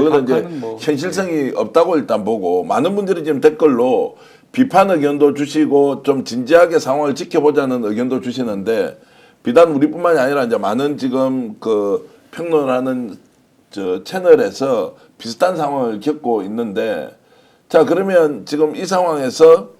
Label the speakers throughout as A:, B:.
A: 그거는 이제 현실성이 없다고 일단 보고 많은 분들이 지금 댓글로 비판 의견도 주시고 좀 진지하게 상황을 지켜보자는 의견도 주시는데 비단 우리뿐만이 아니라 이제 많은 지금 그 평론하는 저 채널에서 비슷한 상황을 겪고 있는데 자 그러면 지금 이 상황에서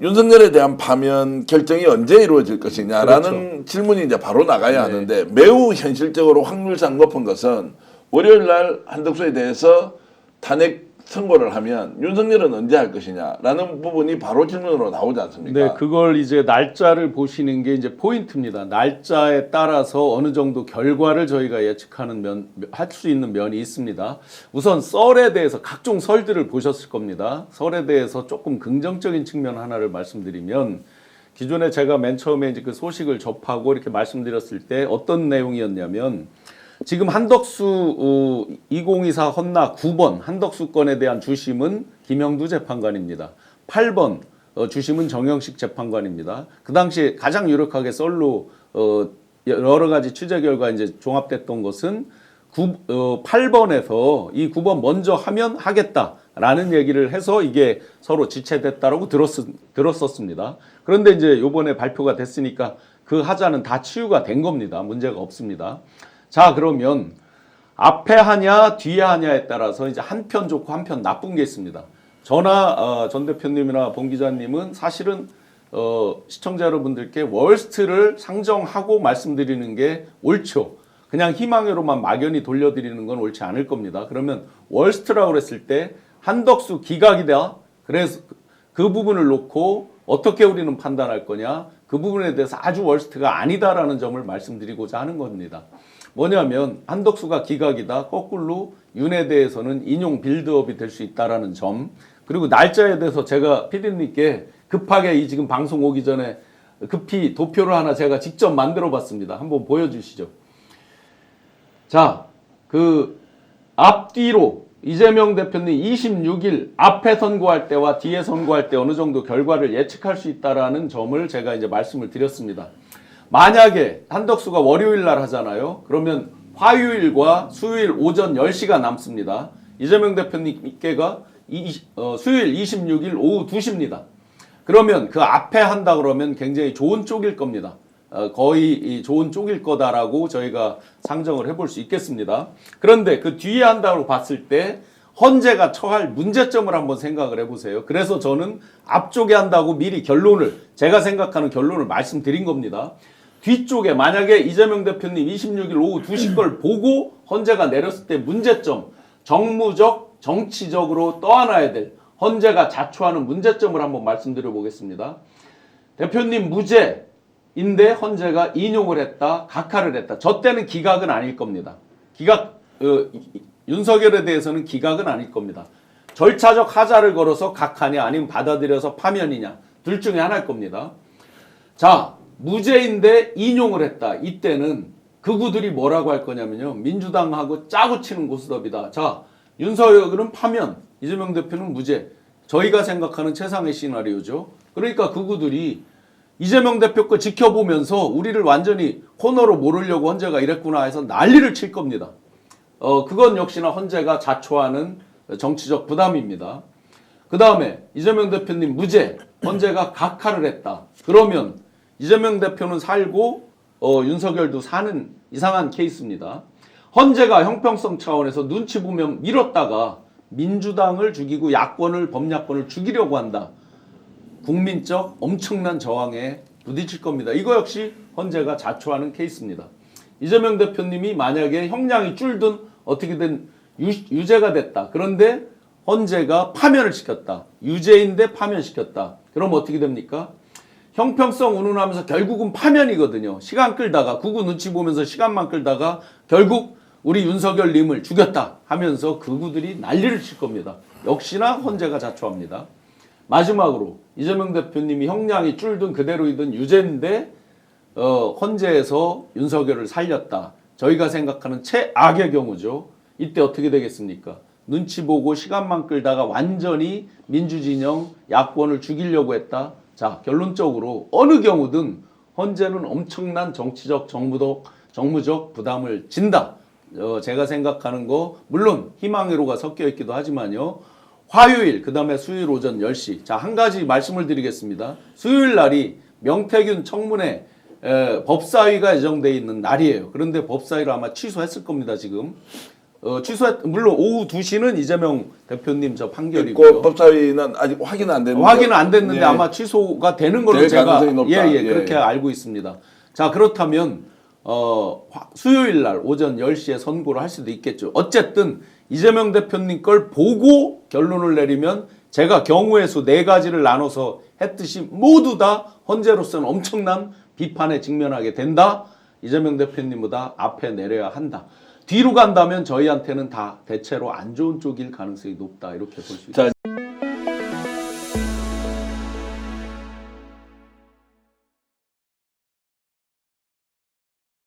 A: 윤석열에 대한 파면 결정이 언제 이루어질 것이냐라는 그렇죠. 질문이 이제 바로 나가야 하는데 매우 현실적으로 확률상 높은 것은 월요일 날 한덕수에 대해서 탄핵 선고를 하면 윤석열은 언제 할 것이냐라는 부분이 바로 질문으로 나오지 않습니까?
B: 네, 그걸 이제 날짜를 보시는 게 이제 포인트입니다. 날짜에 따라서 어느 정도 결과를 저희가 예측하는 할 수 있는 면이 있습니다. 우선 썰에 대해서 각종 설들을 보셨을 겁니다. 썰에 대해서 조금 긍정적인 측면 하나를 말씀드리면 기존에 제가 맨 처음에 이제 그 소식을 접하고 이렇게 말씀드렸을 때 어떤 내용이었냐면 지금 한덕수 2024 헌나 9번 한덕수 건에 대한 주심은 김영두 재판관입니다. 8번 주심은 정영식 재판관입니다. 그 당시에 가장 유력하게 썰로 여러 가지 취재 결과 이제 종합됐던 것은 8번에서 이 9번 먼저 하면 하겠다라는 얘기를 해서 이게 서로 지체됐다라고 들었었습니다. 그런데 이제 요번에 발표가 됐으니까 그 하자는 다 치유가 된 겁니다. 문제가 없습니다. 자 그러면 앞에 하냐 뒤에 하냐에 따라서 이제 한편 좋고 한편 나쁜 게 있습니다. 저나 전 대표님이나 봉 기자님은 사실은 시청자 여러분들께 월스트를 상정하고 말씀드리는 게 옳죠. 그냥 희망으로만 막연히 돌려드리는 건 옳지 않을 겁니다. 그러면 월스트라고 그랬을 때 한덕수 기각이다. 그래서 그 부분을 놓고 어떻게 우리는 판단할 거냐. 그 부분에 대해서 아주 월스트가 아니다라는 점을 말씀드리고자 하는 겁니다. 뭐냐면 한덕수가 기각이다. 거꾸로 윤에 대해서는 인용 빌드업이 될 수 있다라는 점. 그리고 날짜에 대해서 제가 PD님께 급하게 이 지금 방송 오기 전에 급히 도표를 하나 제가 직접 만들어 봤습니다. 한번 보여주시죠. 자, 그 앞뒤로 이재명 대표님 26일 앞에 선고할 때와 뒤에 선고할 때 어느 정도 결과를 예측할 수 있다라는 점을 제가 이제 말씀을 드렸습니다. 만약에 한덕수가 월요일 날 하잖아요. 그러면 화요일과 수요일 오전 10시가 남습니다. 이재명 대표님께가 수요일 26일 오후 2시입니다. 그러면 그 앞에 한다 그러면 굉장히 좋은 쪽일 겁니다. 거의 좋은 쪽일 거다라고 저희가 상정을 해볼 수 있겠습니다. 그런데 그 뒤에 한다고 봤을 때 헌재가 처할 문제점을 한번 생각을 해보세요. 그래서 저는 앞쪽에 한다고 미리 제가 생각하는 결론을 말씀드린 겁니다. 뒤쪽에 만약에 이재명 대표님 26일 오후 2시 걸 보고 헌재가 내렸을 때 문제점, 정무적, 정치적으로 떠안아야 될 헌재가 자초하는 문제점을 한번 말씀드려 보겠습니다. 대표님 무죄인데 헌재가 인용을 했다, 각하를 했다. 저 때는 기각은 아닐 겁니다. 윤석열에 대해서는 기각은 아닐 겁니다. 절차적 하자를 걸어서 각하냐 아니면 받아들여서 파면이냐 둘 중에 하나일 겁니다. 자, 무죄인데 인용을 했다. 이때는 극우들이 뭐라고 할 거냐면요. 민주당하고 짜고 치는 고스톱이다. 자, 윤석열은 파면, 이재명 대표는 무죄. 저희가 생각하는 최상의 시나리오죠. 그러니까 극우들이 이재명 대표 거 지켜보면서 우리를 완전히 코너로 몰으려고 헌재가 이랬구나 해서 난리를 칠 겁니다. 그건 역시나 헌재가 자초하는 정치적 부담입니다. 그 다음에 이재명 대표님 무죄, 헌재가 각하를 했다. 그러면 이재명 대표는 살고 윤석열도 사는 이상한 케이스입니다. 헌재가 형평성 차원에서 눈치 보면 밀었다가 민주당을 죽이고 범야권을 죽이려고 한다. 국민적 엄청난 저항에 부딪힐 겁니다. 이거 역시 헌재가 자초하는 케이스입니다. 이재명 대표님이 만약에 형량이 줄든 어떻게든 유죄가 됐다. 그런데 헌재가 파면을 시켰다. 유죄인데 파면시켰다. 그럼 어떻게 됩니까? 형평성 운운하면서 결국은 파면이거든요. 시간 끌다가 극우 눈치 보면서 시간만 끌다가 결국 우리 윤석열님을 죽였다 하면서 극우들이 난리를 칠 겁니다. 역시나 헌재가 자초합니다. 마지막으로 이재명 대표님이 형량이 줄든 그대로이든 유죄인데 헌재에서 윤석열을 살렸다. 저희가 생각하는 최악의 경우죠. 이때 어떻게 되겠습니까? 눈치 보고 시간만 끌다가 완전히 민주진영 야권을 죽이려고 했다. 자, 결론적으로 어느 경우든 헌재는 엄청난 정치적 정무적 부담을 진다. 제가 생각하는 거 물론 희망회로가 섞여 있기도 하지만요. 화요일 그다음에 수요일 오전 10시. 자, 한 가지 말씀을 드리겠습니다. 수요일 날이 명태균 청문회 법사위가 예정돼 있는 날이에요. 그런데 법사위를 아마 취소했을 겁니다, 지금. 물론 오후 2시는 이재명 대표님 저 판결이고요.
A: 있고 법사위는 아직 확인 안 됐는데.
B: 확인은 안 됐는데
A: 예.
B: 아마 취소가 되는 걸로
A: 될
B: 제가
A: 가능성이 높다. 예.
B: 그렇게 알고 있습니다. 자, 그렇다면 수요일 날 오전 10시에 선고를 할 수도 있겠죠. 어쨌든 이재명 대표님 걸 보고 결론을 내리면 제가 경우의 수 4가지를 나눠서 했듯이 모두 다 헌재로서는 엄청난 비판에 직면하게 된다. 이재명 대표님보다 앞에 내려야 한다. 뒤로 간다면 저희한테는 다 대체로 안 좋은 쪽일 가능성이 높다. 이렇게 볼 수 있습니다.